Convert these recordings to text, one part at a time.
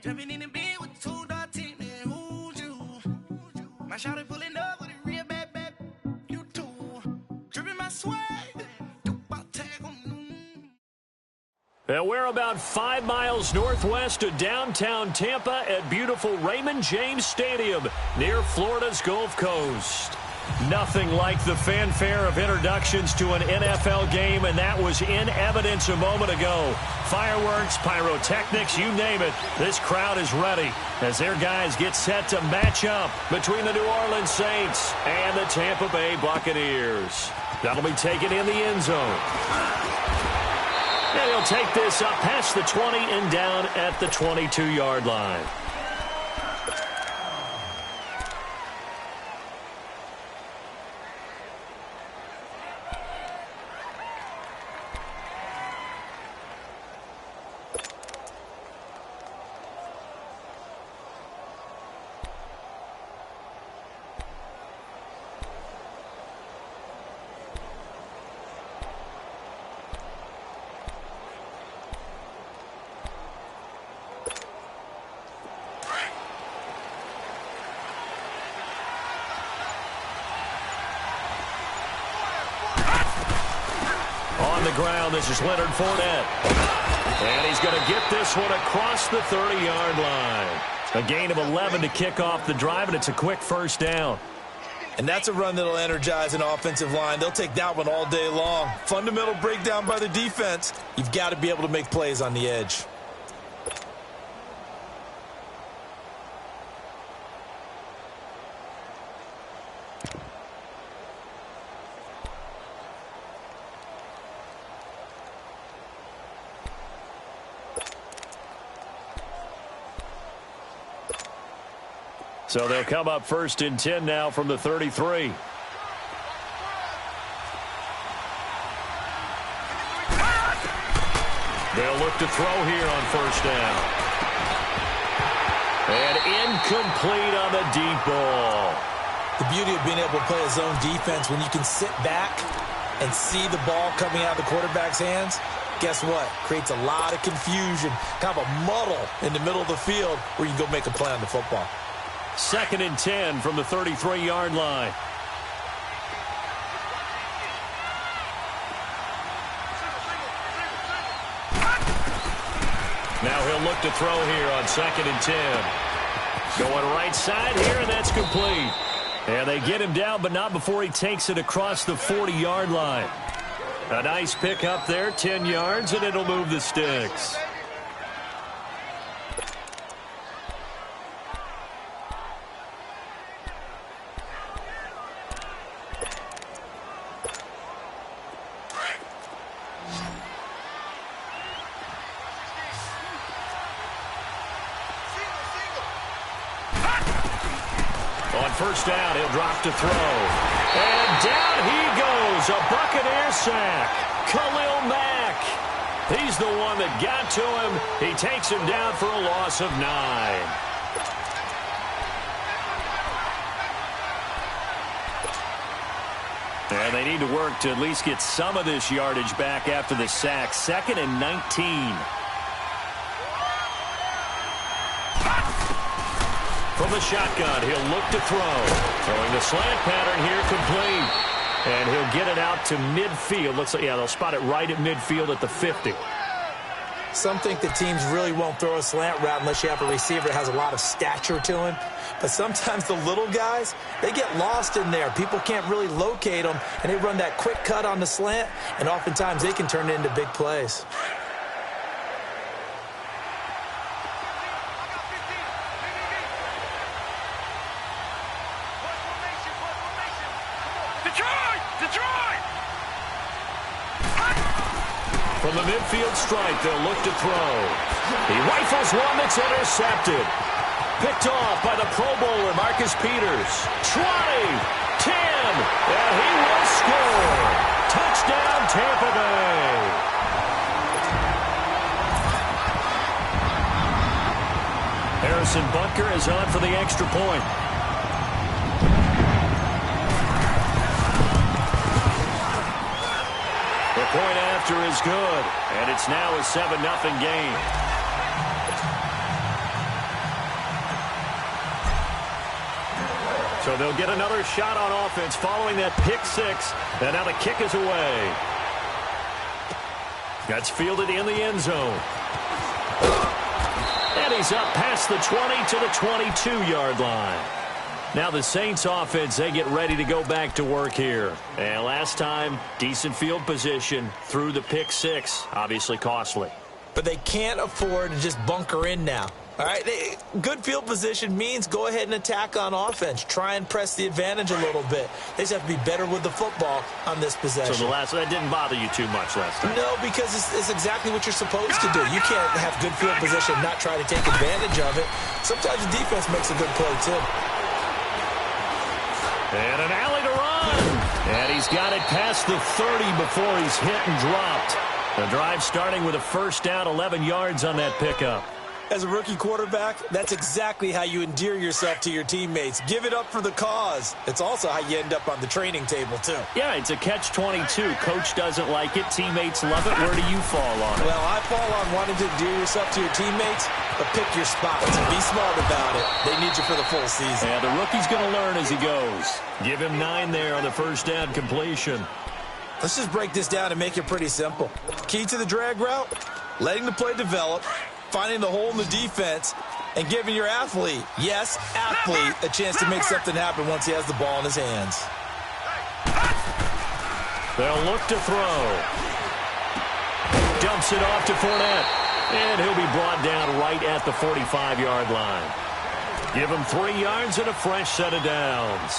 Jumping in the bed with two dark teeth, man, who's you? My shawty pulling up with a real bad, you too. Dripping my swag, tag on. And we're about 5 miles northwest of downtown Tampa at beautiful Raymond James Stadium near Florida's Gulf Coast. Nothing like the fanfare of introductions to an NFL game, and that was in evidence a moment ago. Fireworks, pyrotechnics, you name it. This crowd is ready as their guys get set to match up between the New Orleans Saints and the Tampa Bay Buccaneers. That'll be taken in the end zone. And he'll take this up past the 20 and down at the 22-yard line. On the ground, this is Leonard Fournette. And he's going to get this one across the 30-yard line. A gain of 11 to kick off the drive, and it's a quick first down. And that's a run that'll energize an offensive line. They'll take that one all day long. Fundamental breakdown by the defense. You've got to be able to make plays on the edge. So they'll come up first and 10 now from the 33. They'll look to throw here on first down. And incomplete on the deep ball. The beauty of being able to play a zone defense, when you can sit back and see the ball coming out of the quarterback's hands, guess what? Creates a lot of confusion, kind of a muddle in the middle of the field where you can go make a play on the football. 2nd and 10 from the 33-yard line. Now he'll look to throw here on 2nd and 10. Going right side here, and that's complete. And they get him down, but not before he takes it across the 40-yard line. A nice pick up there, 10 yards, and it'll move the sticks. First down, he'll drop to throw. And down he goes, a Buccaneer sack. Khalil Mack. He's the one that got to him. He takes him down for a loss of 9. And they need to work to at least get some of this yardage back after the sack. 2nd and 19. From the shotgun, he'll look to throw. Throwing the slant pattern here complete. And he'll get it out to midfield. Looks like, yeah, they'll spot it right at midfield at the 50. Some think that teams really won't throw a slant route unless you have a receiver that has a lot of stature to him. But sometimes the little guys, they get lost in there. People can't really locate them, and they run that quick cut on the slant, and oftentimes they can turn it into big plays. From the midfield strike, they'll look to throw. He rifles one that's intercepted. Picked off by the Pro Bowler, Marcus Peters. 20, 10, and he will score. Touchdown, Tampa Bay. Harrison Butker is on for the extra point. The point after is good, and it's now a 7-0 game. So they'll get another shot on offense following that pick six. And now the kick is away. That's fielded in the end zone. And he's up past the 20 to the 22-yard line. Now the Saints offense, they get ready to go back to work here. And last time, decent field position through the pick six. Obviously costly. But they can't afford to just bunker in now. All right, good field position means go ahead and attack on offense. Try and press the advantage a little bit. They just have to be better with the football on this possession. So that didn't bother you too much last time? No, because it's exactly what you're supposed to do. You can't have good field position and not try to take advantage of it. Sometimes the defense makes a good play, too. And an alley to run. And he's got it past the 30 before he's hit and dropped. The drive starting with a first down, 11 yards on that pickup. As a rookie quarterback, that's exactly how you endear yourself to your teammates. Give it up for the cause. It's also how you end up on the training table, too. Yeah, it's a catch-22. Coach doesn't like it. Teammates love it. Where do you fall on it? Well, I fall on wanting to endear yourself to your teammates, but pick your spots. Be smart about it. They need you for the full season. Yeah, the rookie's going to learn as he goes. Give him 9 there on the first down completion. Let's just break this down and make it pretty simple. Key to the drag route, letting the play develop, finding the hole in the defense, and giving your athlete, yes, athlete, a chance to make something happen once he has the ball in his hands. They'll look to throw. Dumps it off to Fournette. And he'll be brought down right at the 45-yard line. Give him 3 yards and a fresh set of downs.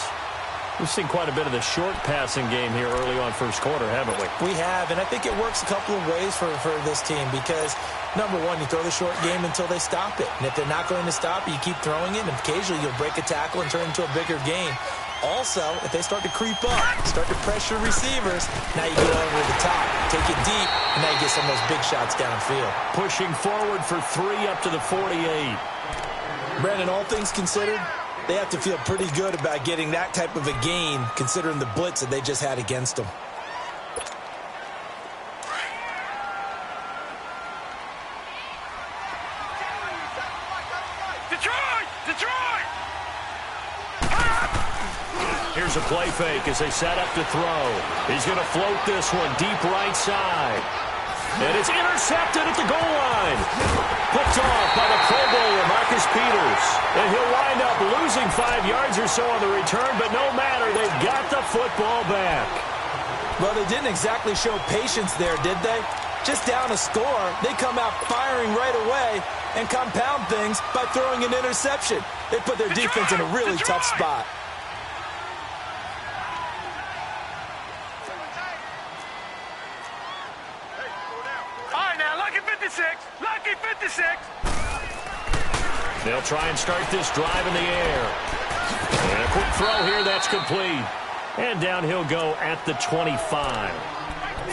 We've seen quite a bit of the short passing game here early on first quarter, haven't we? We have, and I think it works a couple of ways for this team because, number one, you throw the short game until they stop it. And if they're not going to stop it, you keep throwing it, and occasionally you'll break a tackle and turn it into a bigger game. Also, if they start to creep up, start to pressure receivers, now you go over the top, take it deep, and now you get some of those big shots downfield. Pushing forward for 3 up to the 48. Brandon, all things considered, they have to feel pretty good about getting that type of a gain, considering the blitz that they just had against them. Detroit! Here's a play fake as they set up to throw. He's going to float this one deep right side. And it's intercepted at the goal line. Picked off by the Pro Bowler, Marcus Peters. And he'll wind up losing 5 yards or so on the return, but no matter, they've got the football back. Well, they didn't exactly show patience there, did they? Just down a score, they come out firing right away and compound things by throwing an interception. They put their defense in a really tough spot. Lucky 56. They'll try and start this drive in the air. And a quick throw here, that's complete. And down he'll go at the 25.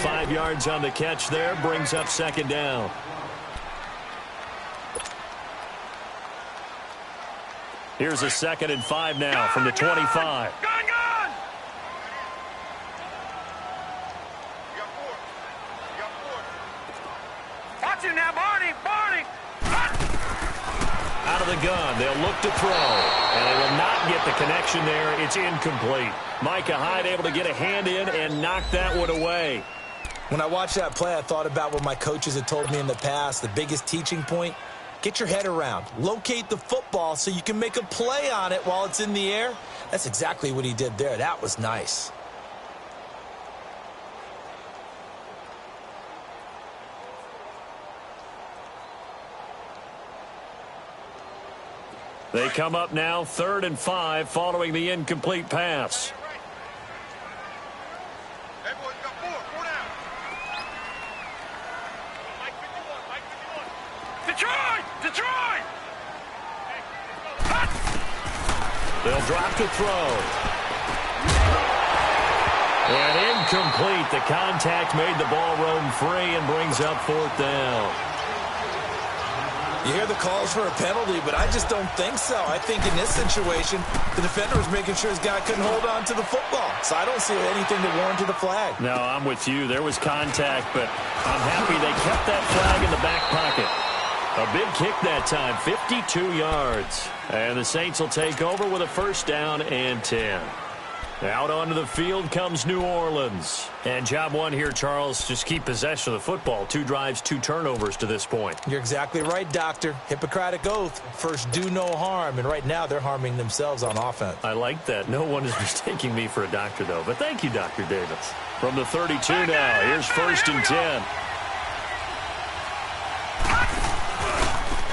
5 yards on the catch there, brings up second down. Here's a 2nd and 5 now from the 25. Now, Barney! Out of the gun, they'll look to throw, and they will not get the connection there. It's incomplete. Micah Hyde able to get a hand in and knock that one away. When I watched that play, I thought about what my coaches had told me in the past. The biggest teaching point, get your head around. Locate the football so you can make a play on it while it's in the air. That's exactly what he did there. That was nice. They come up now 3rd and 5 following the incomplete pass. Hey, boys, got 4 down. Detroit! They'll drop to throw. And incomplete. The contact made the ball roam free and brings up 4th down. You hear the calls for a penalty, but I just don't think so. I think in this situation, the defender was making sure his guy couldn't hold on to the football. So I don't see anything that warranted a flag. No, I'm with you. There was contact, but I'm happy they kept that flag in the back pocket. A big kick that time, 52 yards. And the Saints will take over with a first down and 10. Out onto the field comes New Orleans. And job one here, Charles, just keep possession of the football. 2 drives, 2 turnovers to this point. You're exactly right, Doctor. Hippocratic oath. First, do no harm. And right now, they're harming themselves on offense. I like that. No one is mistaking me for a doctor, though. But thank you, Dr. Davis. From the 32 now, here's first and 10.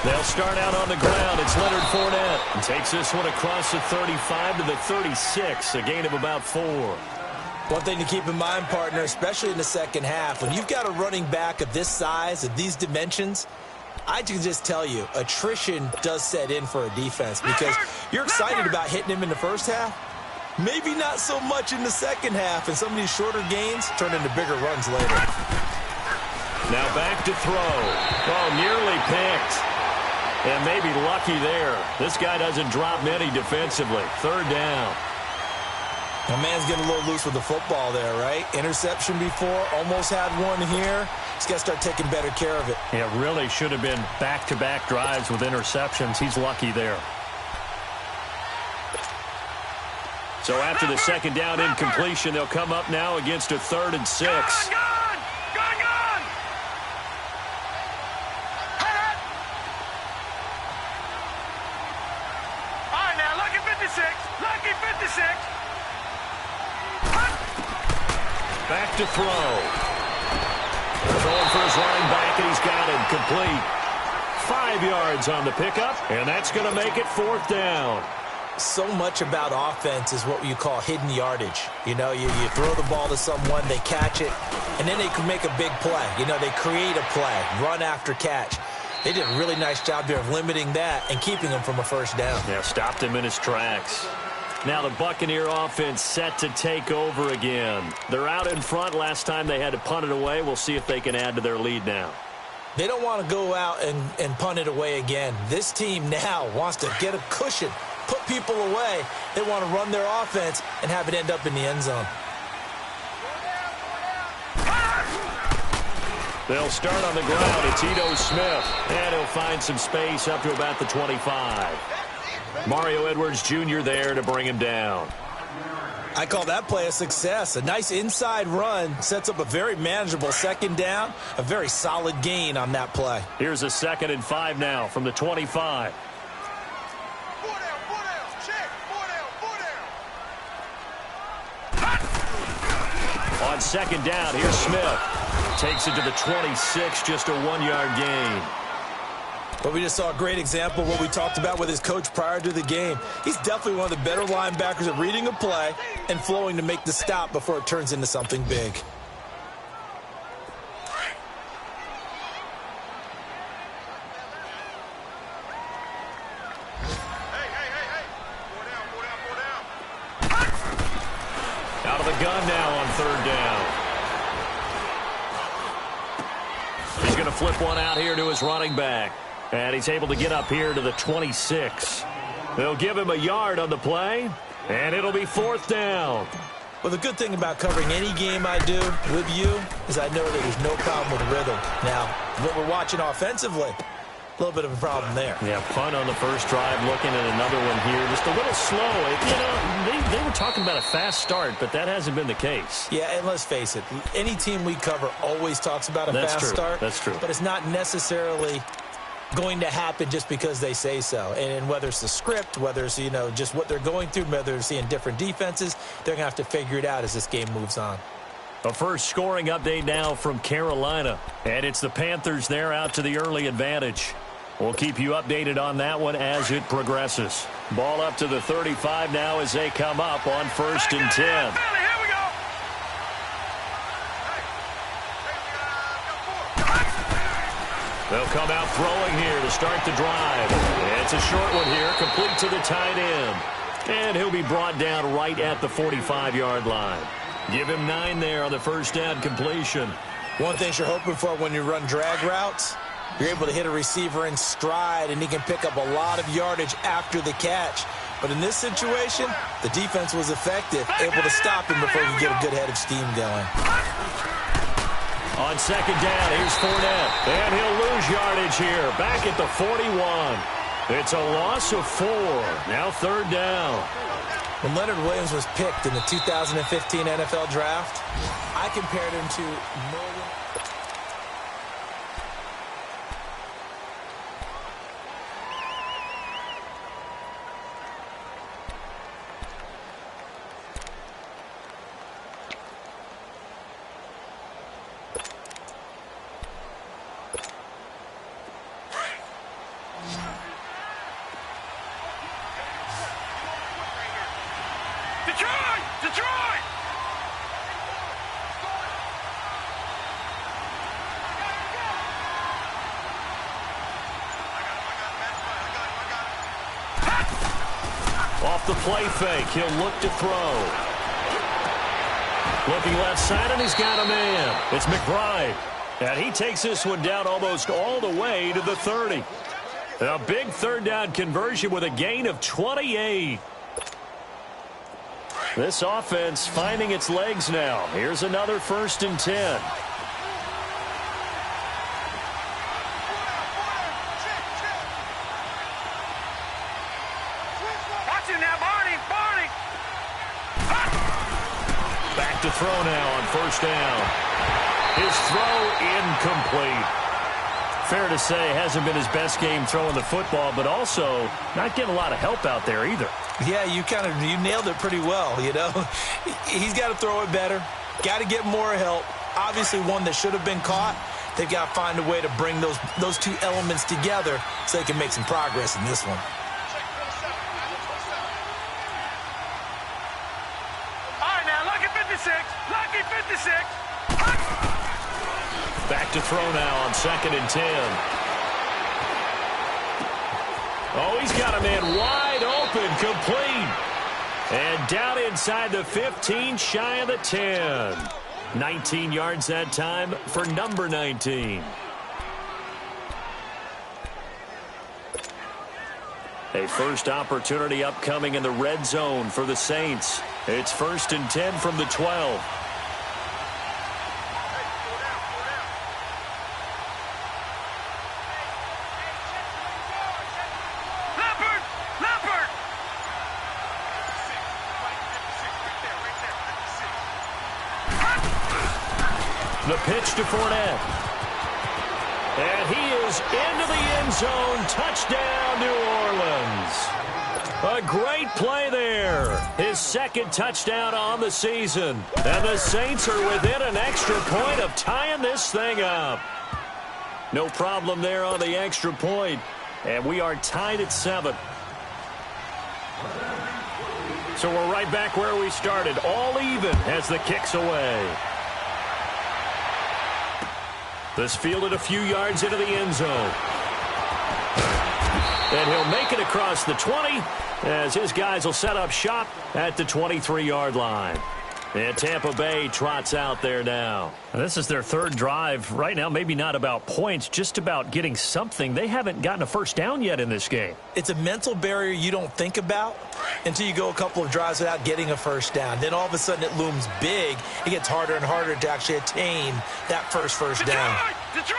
They'll start out on the ground. It's Leonard Fournette. And takes this one across the 35 to the 36, a gain of about 4. One thing to keep in mind, partner, especially in the second half, when you've got a running back of this size, of these dimensions, I can just tell you, attrition does set in for a defense because you're excited about hitting him in the first half. Maybe not so much in the second half, and some of these shorter gains turn into bigger runs later. Now back to throw. Oh, nearly picked. And maybe lucky there. This guy doesn't drop many defensively. Third down. My man's getting a little loose with the football there, right? Interception before, almost had one here. He's got to start taking better care of it. It really should have been back-to-back drives with interceptions. He's lucky there. So after the second down incompletion, they'll come up now against a 3rd and 6. Back to throw. Throwing for his running back, and he's got him complete. 5 yards on the pickup, and that's going to make it 4th down. So much about offense is what you call hidden yardage. You know, you throw the ball to someone, they catch it, and then they can make a big play. You know, they create a play, run after catch. They did a really nice job there of limiting that and keeping him from a first down. Yeah, stopped him in his tracks. Now the Buccaneer offense set to take over again. They're out in front. Last time they had to punt it away. We'll see if they can add to their lead now. They don't want to go out and punt it away again. This team now wants to get a cushion, put people away. They want to run their offense and have it end up in the end zone. They'll start on the ground. It's Ito Smith. And he'll find some space up to about the 25. Mario Edwards Jr. there to bring him down. I call that play a success. A nice inside run sets up a very manageable second down. A very solid gain on that play. Here's a 2nd and 5 now from the 25. On second down, here's Smith. Takes it to the 26, just a 1-yard gain. But we just saw a great example of what we talked about with his coach prior to the game. He's definitely one of the better linebackers at reading a play and flowing to make the stop before it turns into something big. Out of the gun now on 3rd down. He's going to flip one out here to his running back. And he's able to get up here to the 26. They'll give him a yard on the play, and it'll be 4th down. Well, the good thing about covering any game I do with you is I know that there's no problem with rhythm. Now, what we're watching offensively, a little bit of a problem there. Yeah, punt on the first drive, looking at another one here. Just a little slow. You know, they were talking about a fast start, but that hasn't been the case. Yeah, and let's face it, any team we cover always talks about a fast start. That's true. But it's not necessarily going to happen just because they say so. And whether it's the script, whether it's, you know, just what they're going through, whether they're seeing different defenses, they're going to have to figure it out as this game moves on. A first scoring update now from Carolina. And it's the Panthers there out to the early advantage. We'll keep you updated on that one as it progresses. Ball up to the 35 now as they come up on 1st and 10. They'll come out throwing here to start the drive. It's a short one here, complete to the tight end. And he'll be brought down right at the 45-yard line. Give him 9 there on the first down completion. One thing you're hoping for when you run drag routes, you're able to hit a receiver in stride, and he can pick up a lot of yardage after the catch. But in this situation, the defense was effective, able to stop him before he could get a good head of steam going. On second down, here's Fournette. And he'll lose yardage here. Back at the 41. It's a loss of 4. Now third down. When Leonard Williams was picked in the 2015 NFL Draft, I compared him to Merlin. Off the play fake, he'll look to throw. Looking left side, and he's got a man. It's McBride. And he takes this one down almost all the way to the 30. A big third down conversion with a gain of 28. This offense finding its legs now. Here's another 1st and 10. Back to throw now on 1st down. His throw incomplete. Fair to say, hasn't been his best game throwing the football, but also not getting a lot of help out there either. Yeah, you nailed it pretty well, you know. He's got to throw it better. Got to get more help. Obviously one that should have been caught. They've got to find a way to bring those two elements together so they can make some progress in this one. Back to throw now on 2nd and 10. Oh, he's got a man wide open, complete. And down inside the 15, shy of the 10. 19 yards that time for number 19. A first opportunity upcoming in the red zone for the Saints. It's 1st and 10 from the 12. The pitch to Fournette. And he is into the end zone. Touchdown, New Orleans. A great play there. His 2nd touchdown on the season. And the Saints are within an extra point of tying this thing up. No problem there on the extra point. And we are tied at 7. So we're right back where we started. All even as the kick's away. This fielded a few yards into the end zone. And he'll make it across the 20 as his guys will set up shop at the 23-yard line. And Tampa Bay trots out there now. And this is their 3rd drive. Right now, maybe not about points, just about getting something. They haven't gotten a first down yet in this game. It's a mental barrier you don't think about until you go a couple of drives without getting a first down. Then all of a sudden it looms big. It gets harder and harder to actually attain that first down. Detroit!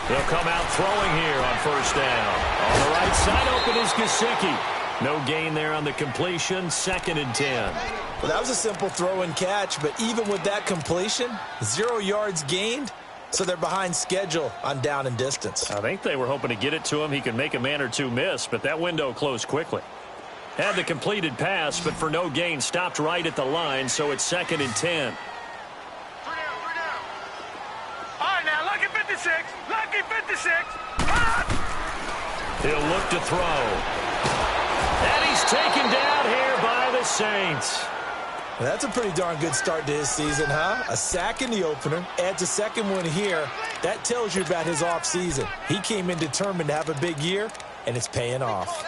They'll come out throwing here on 1st down. On the right side, open is Gesicki. No gain there on the completion. 2nd and 10. Well, that was a simple throw and catch, but even with that completion, 0 yards gained, so they're behind schedule on down and distance. I think they were hoping to get it to him. He could make a man or two miss, but that window closed quickly. Had the completed pass, but for no gain, stopped right at the line, so it's 2nd and 10. 3 down. All right, now, lucky 56. Lucky 56. He'll look to throw. And he's taken down here by the Saints. Well, that's a pretty darn good start to his season, huh? A sack in the opener, adds a 2nd one here. That tells you about his offseason. He came in determined to have a big year, and it's paying off.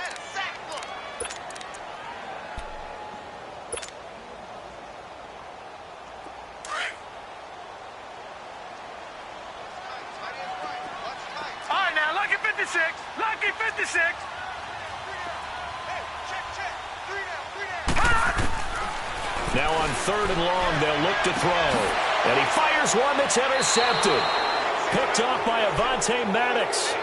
All right, now, lucky 56. Lucky 56. Now on 3rd and long. They'll look to throw. And he fires one that's intercepted. Picked off by Avonte Maddox.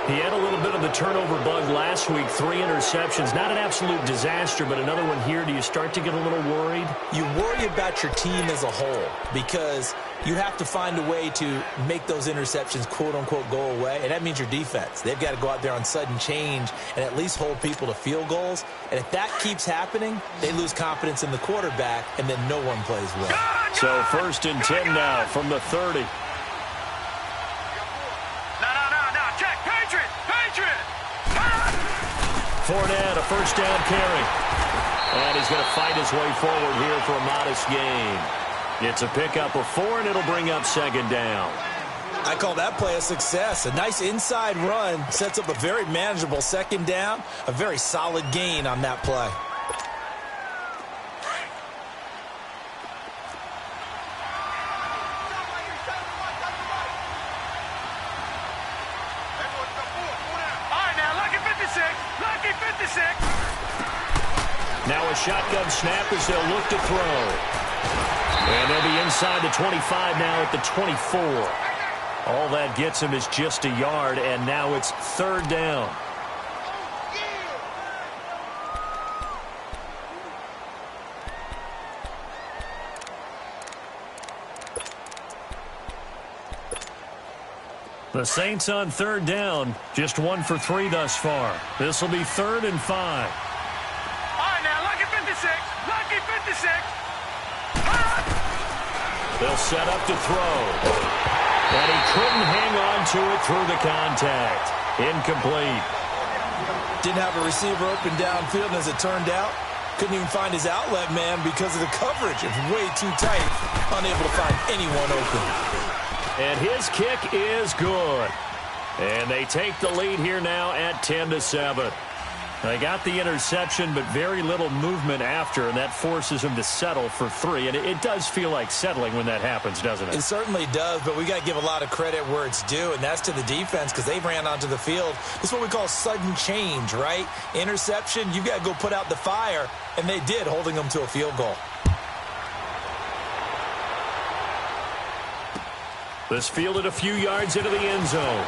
He had a little bit of the turnover bug last week, 3 interceptions. Not an absolute disaster, but another one here. Do you start to get a little worried? You worry about your team as a whole because you have to find a way to make those interceptions, quote-unquote, go away, and that means your defense. They've got to go out there on sudden change and at least hold people to field goals. And if that keeps happening, they lose confidence in the quarterback, and then no one plays well. So 1st and 10 now from the 30. Fournette, a 1st down carry. And he's going to fight his way forward here for a modest gain. It's a pickup of 4, and it'll bring up 2nd down. I call that play a success. A nice inside run sets up a very manageable 2nd down. A very solid gain on that play. Now a shotgun snap as they'll look to throw. And they'll be inside the 25 now at the 24. All that gets him is just a yard, and now it's 3rd down. The Saints on 3rd down, just 1 for 3 thus far. This will be 3rd and 5. They'll set up to throw. And he couldn't hang on to it through the contact. Incomplete. Didn't have a receiver open downfield, and as it turned out, couldn't even find his outlet man because of the coverage. It's way too tight. Unable to find anyone open. And his kick is good. And they take the lead here now at 10-7. They got the interception, but very little movement after, and that forces them to settle for 3. And it does feel like settling when that happens, doesn't it? It certainly does, but we got to give a lot of credit where it's due, and that's to the defense because they ran onto the field. This is what we call sudden change, right? Interception, you've got to go put out the fire, and they did, holding them to a field goal. This fielded a few yards into the end zone.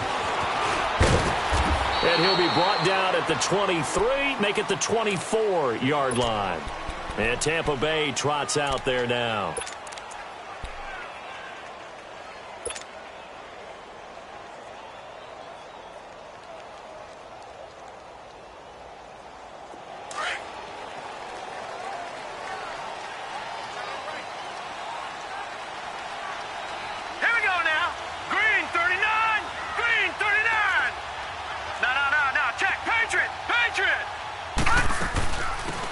And he'll be brought down at the 23, make it the 24-yard line. And Tampa Bay trots out there now.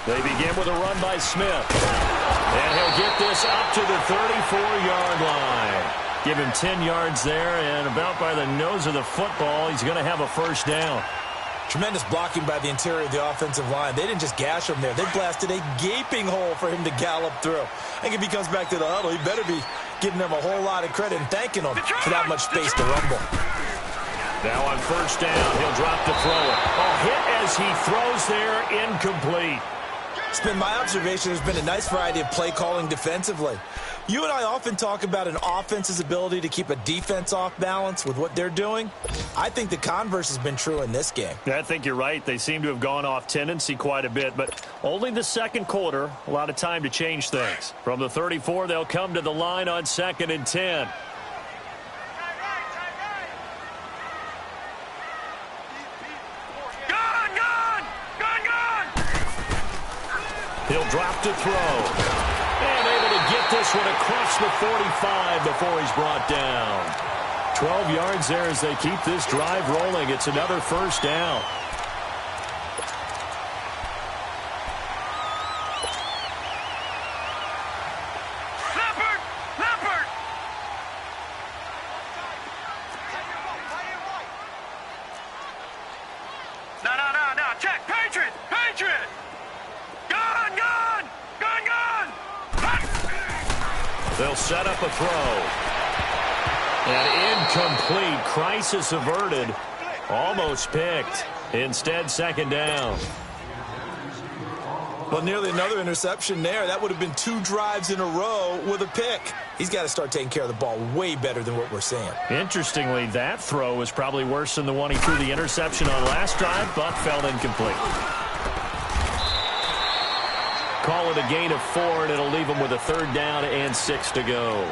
They begin with a run by Smith. And he'll get this up to the 34-yard line. Give him 10 yards there, and about by the nose of the football, he's going to have a 1st down. Tremendous blocking by the interior of the offensive line. They didn't just gash him there. They blasted a gaping hole for him to gallop through. I think if he comes back to the huddle, he better be giving them a whole lot of credit and thanking them for that much space to rumble. Now on 1st down, he'll drop to throw it. A hit as he throws there, incomplete. It's been my observation there's been a nice variety of play calling defensively. You and I often talk about an offense's ability to keep a defense off balance with what they're doing. I think the converse has been true in this game. I think you're right. They seem to have gone off tendency quite a bit, but only the 2nd quarter, a lot of time to change things. From the 34, they'll come to the line on 2nd and 10. He'll drop to throw. And able to get this one across the 45 before he's brought down. 12 yards there as they keep this drive rolling. It's another 1st down. They'll set up a throw. And incomplete. Crisis averted. Almost picked. Instead, 2nd down. Well, nearly another interception there. That would have been 2 drives in a row with a pick. He's got to start taking care of the ball way better than what we're seeing. Interestingly, that throw was probably worse than the one he threw the interception on last drive, but fell incomplete. Call it a gain of 4, and it'll leave him with a 3rd down and 6 to go.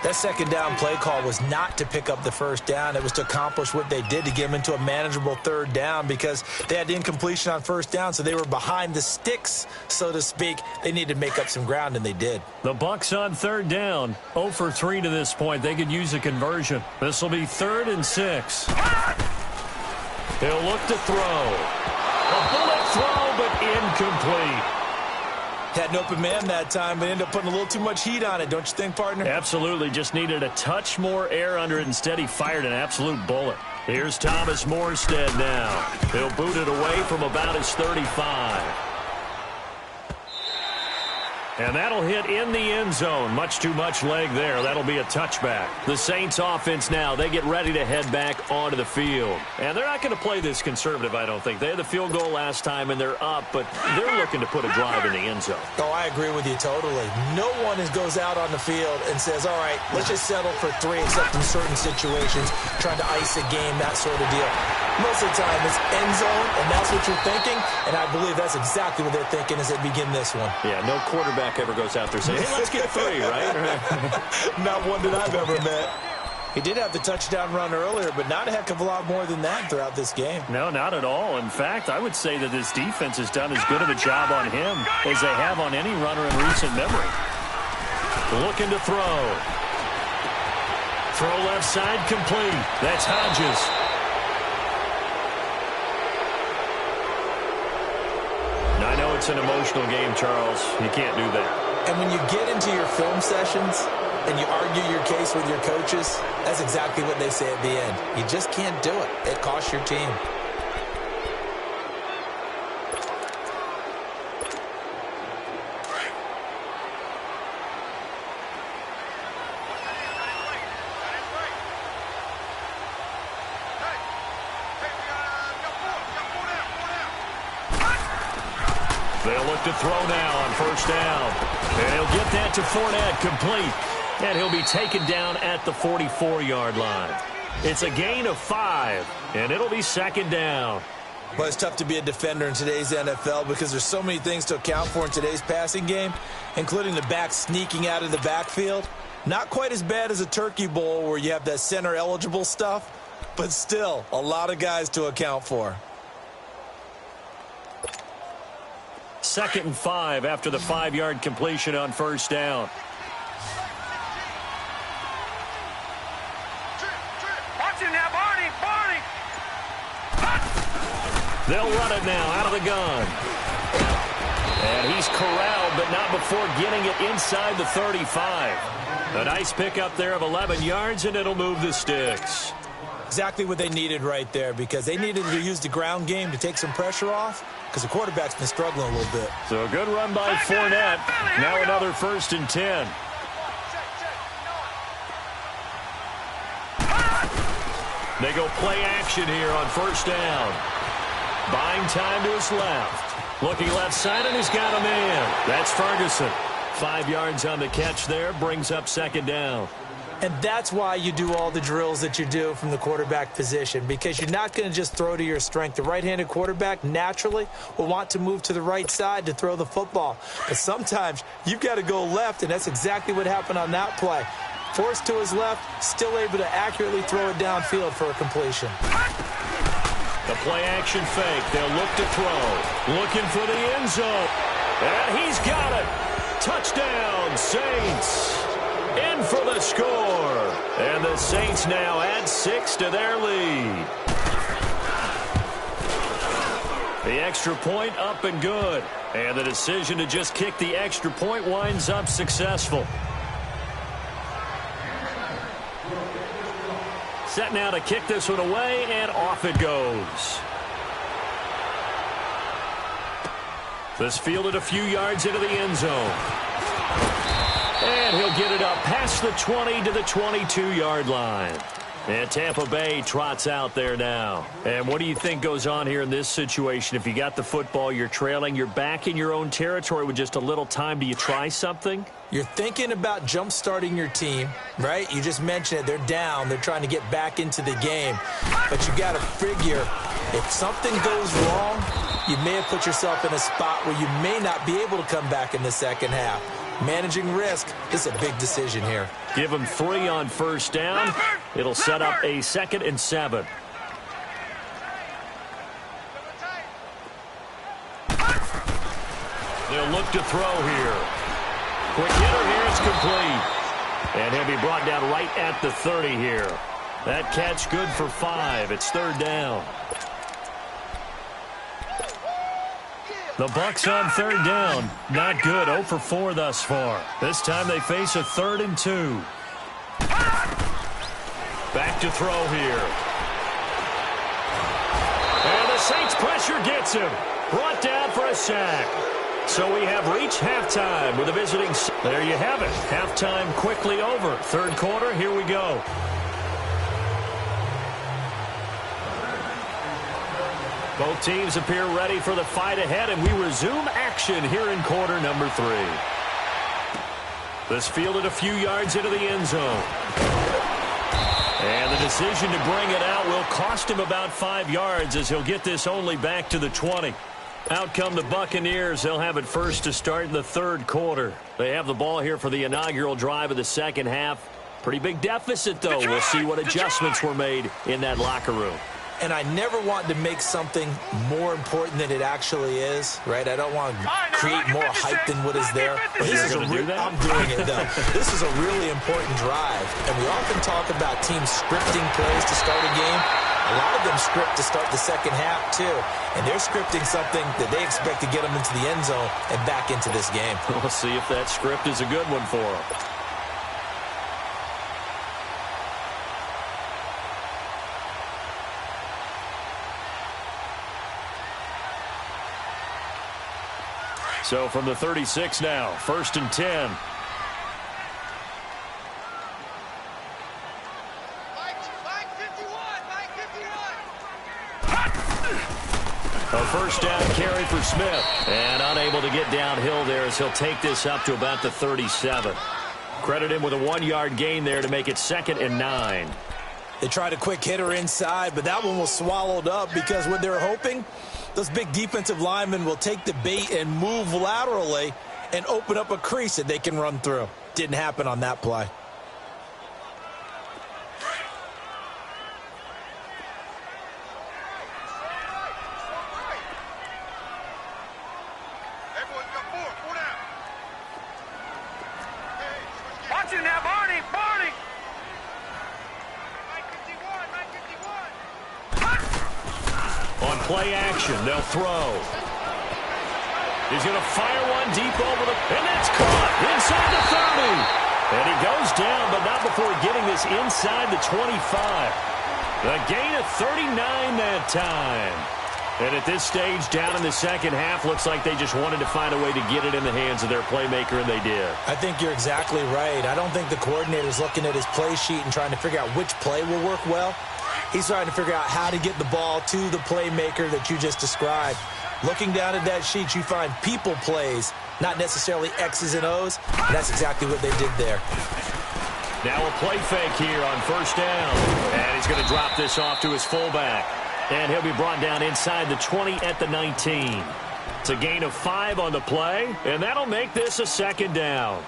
That 2nd down play call was not to pick up the 1st down. It was to accomplish what they did, to get them into a manageable 3rd down, because they had the incompletion on 1st down, so they were behind the sticks, so to speak. They needed to make up some ground, and they did. The Bucs on 3rd down. 0 for 3 to this point. They could use a conversion. This will be 3rd and 6. He'll look to throw. A bullet throw, but incomplete. Had an open man that time, but ended up putting a little too much heat on it, don't you think, partner? Absolutely. Just needed a touch more air under it. Instead, he fired an absolute bullet. Here's Thomas Morstead now. He'll boot it away from about his 35. And that'll hit in the end zone. Much too much leg there. That'll be a touchback. The Saints offense now, they get ready to head back onto the field. And they're not going to play this conservative, I don't think. They had the field goal last time, and they're up, but they're looking to put a drive in the end zone. Oh, I agree with you totally. No one goes out on the field and says, all right, let's just settle for 3, except in certain situations, trying to ice a game, that sort of deal. Most of the time, it's end zone, and that's what you're thinking, and I believe that's exactly what they're thinking as they begin this one. Yeah, no quarterback ever goes out there saying, hey, let's get 3, right? Not one that I've ever met. He did have the touchdown run earlier, but not a heck of a lot more than that throughout this game. No, not at all. In fact, I would say that this defense has done as good of a job on him as they have on any runner in recent memory. Looking to throw. Throw left side complete. That's Hodges. I know it's an emotional game, Charles. You can't do that. And when you get into your film sessions and you argue your case with your coaches, that's exactly what they say at the end. You just can't do it. It costs your team. They'll look to throw now on 1st down. And he'll get that to Fournette, complete. And he'll be taken down at the 44-yard line. It's a gain of 5, and it'll be 2nd down. Well, it's tough to be a defender in today's NFL because there's so many things to account for in today's passing game, including the back sneaking out of the backfield. Not quite as bad as a turkey bowl where you have that center-eligible stuff, but still a lot of guys to account for. 2nd and 5 after the 5-yard completion on 1st down. Watch him now, Barney! They'll run it now out of the gun. And he's corralled, but not before getting it inside the 35. A nice pickup there of 11 yards, and it'll move the sticks. Exactly what they needed right there, because they needed to use the ground game to take some pressure off, because the quarterback's been struggling a little bit. So a good run by Fournette. Now another 1st and 10. They go play action here on 1st down. Buying time to his left. Looking left side, and he's got a man. That's Ferguson. 5 yards on the catch there, brings up 2nd down. And that's why you do all the drills that you do from the quarterback position, because you're not going to just throw to your strength. The right-handed quarterback naturally will want to move to the right side to throw the football. But sometimes you've got to go left, and that's exactly what happened on that play. Forced to his left, still able to accurately throw it downfield for a completion. The play-action fake. They'll look to throw. Looking for the end zone. And he's got it. Touchdown, Saints. In for the score. And the Saints now add 6 to their lead. The extra point up and good. And the decision to just kick the extra point winds up successful. Set now to kick this one away, and off it goes. This fielded a few yards into the end zone. And he'll get it up past the 20 to the 22-yard line. And Tampa Bay trots out there now. And what do you think goes on here in this situation? If you got the football, you're trailing, you're back in your own territory with just a little time. Do you try something? You're thinking about jump-starting your team, right? You just mentioned it. They're down. They're trying to get back into the game. But you got to figure, if something goes wrong, you may have put yourself in a spot where you may not be able to come back in the second half. Managing risk, this is a big decision here. Give them 3 on first down. It'll set up a 2nd and 7. They'll look to throw here. Quick hitter here, it's complete. And he'll be brought down right at the 30 here. That catch good for 5. It's 3rd down. The Bucs on 3rd down. Not good. 0 for 4 thus far. This time they face a 3rd and 2. Back to throw here. And the Saints pressure gets him. Brought down for a sack. So we have reached halftime with a visiting. There you have it. Halftime quickly over. 3rd quarter, here we go. Both teams appear ready for the fight ahead, and we resume action here in quarter number 3. This fielded a few yards into the end zone. And the decision to bring it out will cost him about 5 yards as he'll get this only back to the 20. Out come the Buccaneers. They'll have it first to start in the 3rd quarter. They have the ball here for the inaugural drive of the second half. Pretty big deficit, though. We'll see what adjustments were made in that locker room. And I never want to make something more important than it actually is, right? I don't want to create more hype than what is there. But this is I'm doing it, though. This is a really important drive. And we often talk about teams scripting plays to start a game. A lot of them script to start the second half, too. And they're scripting something that they expect to get them into the end zone and back into this game. We'll see if that script is a good one for them. So from the 36 now, 1st and 10. A first down carry for Smith. And unable to get downhill there as he'll take this up to about the 37. Credit him with a 1-yard gain there to make it 2nd and 9. They tried a quick hitter inside, but that one was swallowed up because what they're hoping, those big defensive linemen will take the bait and move laterally and open up a crease that they can run through. Didn't happen on that play. Play action. They'll throw. He's going to fire one deep over the... And that's caught inside the 30. And he goes down, but not before getting this inside the 25. A gain of 39 that time. And at this stage, down in the second half, looks like they just wanted to find a way to get it in the hands of their playmaker, and they did. I think you're exactly right. I don't think the coordinator's looking at his play sheet and trying to figure out which play will work well. He's trying to figure out how to get the ball to the playmaker that you just described. Looking down at that sheet, you find people plays, not necessarily X's and O's. And that's exactly what they did there. Now a play fake here on first down. And he's going to drop this off to his fullback. And he'll be brought down inside the 20 at the 19. It's a gain of 5 on the play, and that'll make this a 2nd down.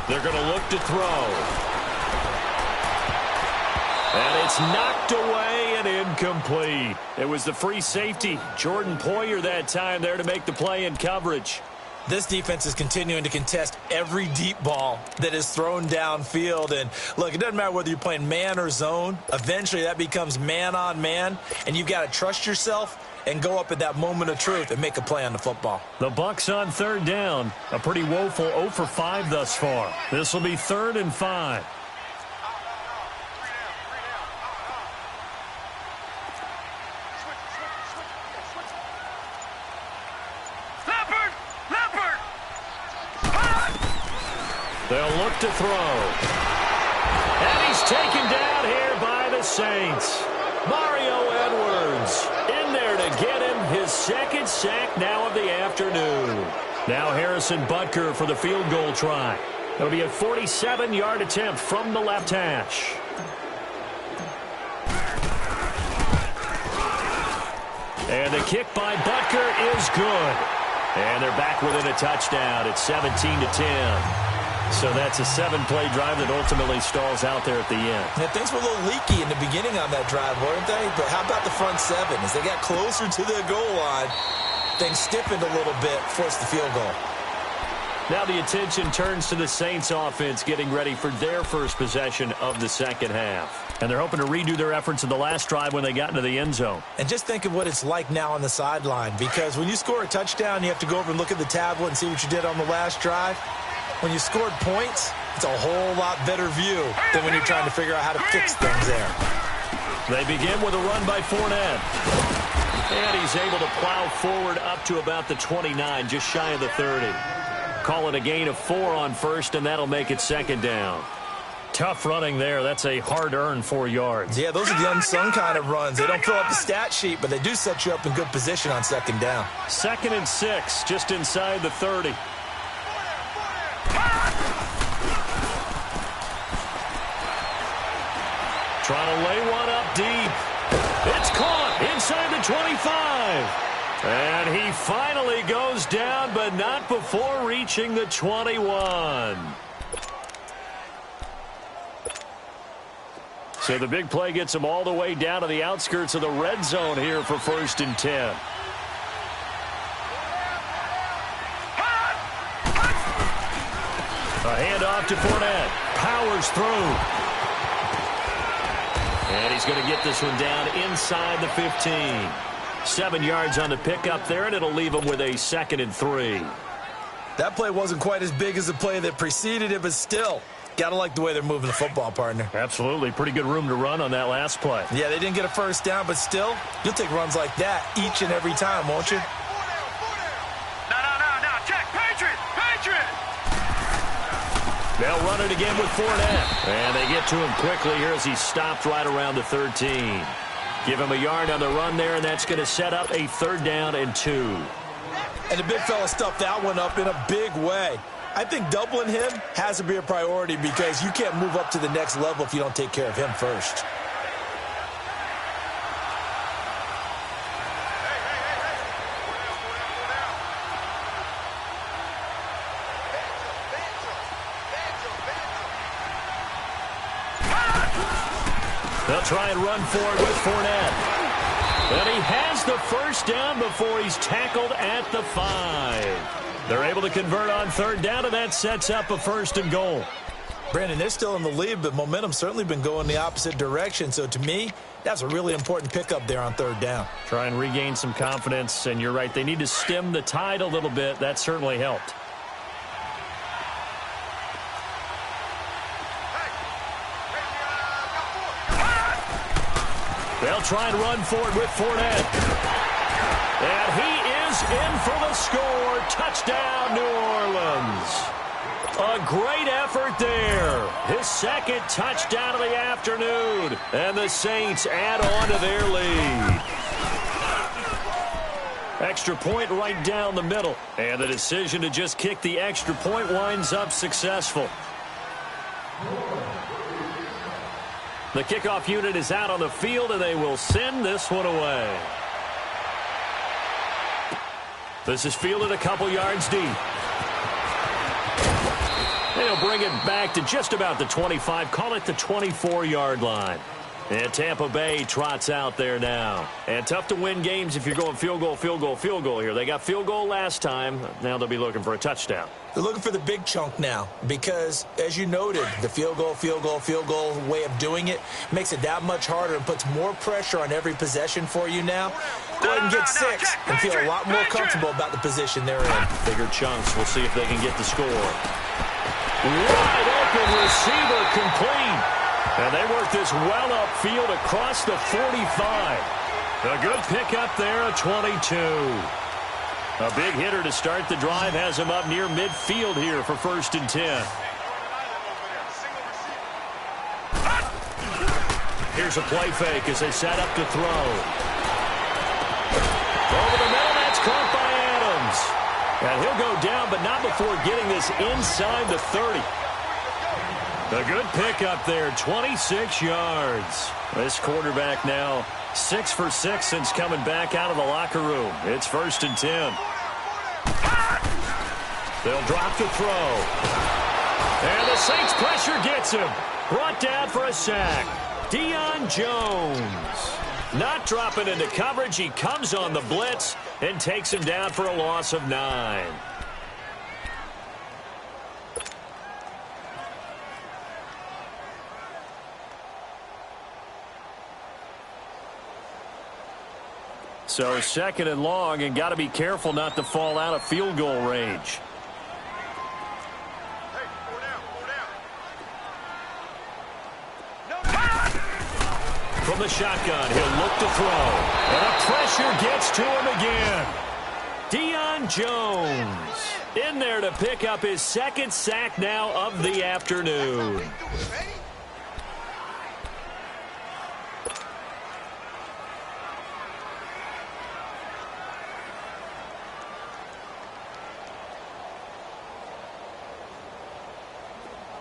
They're going to look to throw. And it's knocked away and incomplete. It was the free safety, Jordan Poyer, that time there to make the play in coverage. This defense is continuing to contest every deep ball that is thrown downfield. And, look, it doesn't matter whether you're playing man or zone. Eventually, that becomes man-on-man, and you've got to trust yourself and go up at that moment of truth and make a play on the football. The Bucs on third down. A pretty woeful 0 for 5 thus far. This will be 3rd and 5. They'll look to throw. And he's taken down here by the Saints. Mario Edwards in there to get him his 2nd sack now of the afternoon. Now Harrison Butker for the field goal try. It'll be a 47-yard attempt from the left hash. And the kick by Butker is good. And they're back within a touchdown. It's 17-10. So that's a 7-play drive that ultimately stalls out there at the end. Yeah, things were a little leaky in the beginning on that drive, weren't they? But how about the front 7? As they got closer to the goal line, things stiffened a little bit, forced the field goal. Now the attention turns to the Saints offense getting ready for their first possession of the second half. And they're hoping to redo their efforts in the last drive when they got into the end zone. And just think of what it's like now on the sideline, because when you score a touchdown, you have to go over and look at the tablet and see what you did on the last drive. When you scored points, it's a whole lot better view than when you're trying to figure out how to fix things there. They begin with a run by Fournette. And he's able to plow forward up to about the 29, just shy of the 30. Call it a gain of 4 on first, and that'll make it 2nd down. Tough running there. That's a hard-earned 4 yards. Yeah, those are the unsung kind of runs. They don't fill up the stat sheet, but they do set you up in good position on 2nd down. 2nd and 6, just inside the 30. Trying to lay one up deep. It's caught inside the 25. And he finally goes down, but not before reaching the 21. So the big play gets him all the way down to the outskirts of the red zone here for 1st and 10. A handoff to Fournette. Powers through. And he's going to get this one down inside the 15. 7 yards on the pickup there, and it'll leave him with a 2nd and 3. That play wasn't quite as big as the play that preceded it, but still, got to like the way they're moving the football, partner. Absolutely. Pretty good room to run on that last play. Yeah, they didn't get a first down, but still, you'll take runs like that each and every time, won't you? They'll run it again with Fournette. And they get to him quickly here as he stopped right around the 13. Give him a yard on the run there, and that's going to set up a 3rd down and 2. And the big fella stuffed that one up in a big way. I think doubling him has to be a priority because you can't move up to the next level if you don't take care of him first. They'll try and run for it with Fournette. And he has the first down before he's tackled at the 5. They're able to convert on 3rd down, and that sets up a 1st and goal. Brandon, they're still in the lead, but momentum's certainly been going the opposite direction. So to me, that's a really important pickup there on 3rd down. Try and regain some confidence, and you're right. They need to stem the tide a little bit. That certainly helped. They'll try and run for it with Fournette. And he is in for the score. Touchdown, New Orleans. A great effort there. His 2nd touchdown of the afternoon. And the Saints add on to their lead. Extra point right down the middle. And the decision to just kick the extra point winds up successful. The kickoff unit is out on the field, and they will send this one away. This is fielded a couple yards deep. They'll bring it back to just about the 25, call it the 24-yard line. And Tampa Bay trots out there now. And tough to win games if you're going field goal, field goal, field goal here. They got field goal last time. Now they'll be looking for a touchdown. They're looking for the big chunk now because, as you noted, the field goal way of doing it makes it that much harder and puts more pressure on every possession for you now. Go ahead and get 6 and feel a lot more comfortable about the position they're in. Bigger chunks. We'll see if they can get the score. Wide open receiver complete. And they work this well upfield across the 45. A good pickup there, a 22. A big hitter to start the drive has him up near midfield here for 1st and 10. Here's a play fake as they set up to throw. Over the middle, that's caught by Adams. And he'll go down, but not before getting this inside the 30. A good pickup there, 26 yards. This quarterback now 6 for 6 since coming back out of the locker room. It's 1st and 10. They'll drop the throw. And the Saints pressure gets him. Brought down for a sack. Deion Jones. Not dropping into coverage. He comes on the blitz and takes him down for a loss of 9. So 2nd and long, and got to be careful not to fall out of field goal range. From the shotgun, he'll look to throw. And the pressure gets to him again. Deion Jones in there to pick up his 2nd sack now of the afternoon.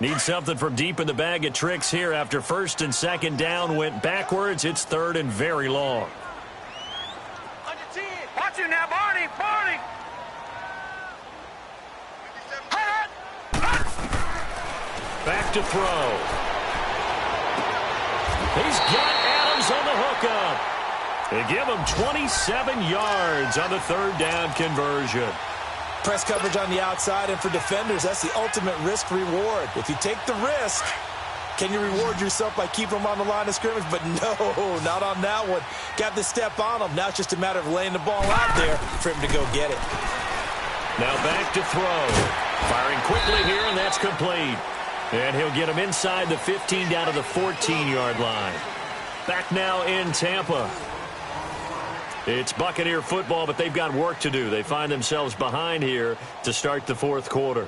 Need something from deep in the bag of tricks here after 1st and 2nd down went backwards. It's 3rd and very long. Watch you now, Barney. Back to throw. He's got Adams on the hookup. They give him 27 yards on the 3rd down conversion. Press coverage on the outside, and for defenders, that's the ultimate risk-reward. If you take the risk, can you reward yourself by keeping them on the line of scrimmage? But no, not on that one. Got the step on them. Now it's just a matter of laying the ball out there for him to go get it. Now back to throw. Firing quickly here, and that's complete. And he'll get him inside the 15 down to the 14-yard line. Back now in Tampa. It's Buccaneer football, but they've got work to do. They find themselves behind here to start the 4th quarter.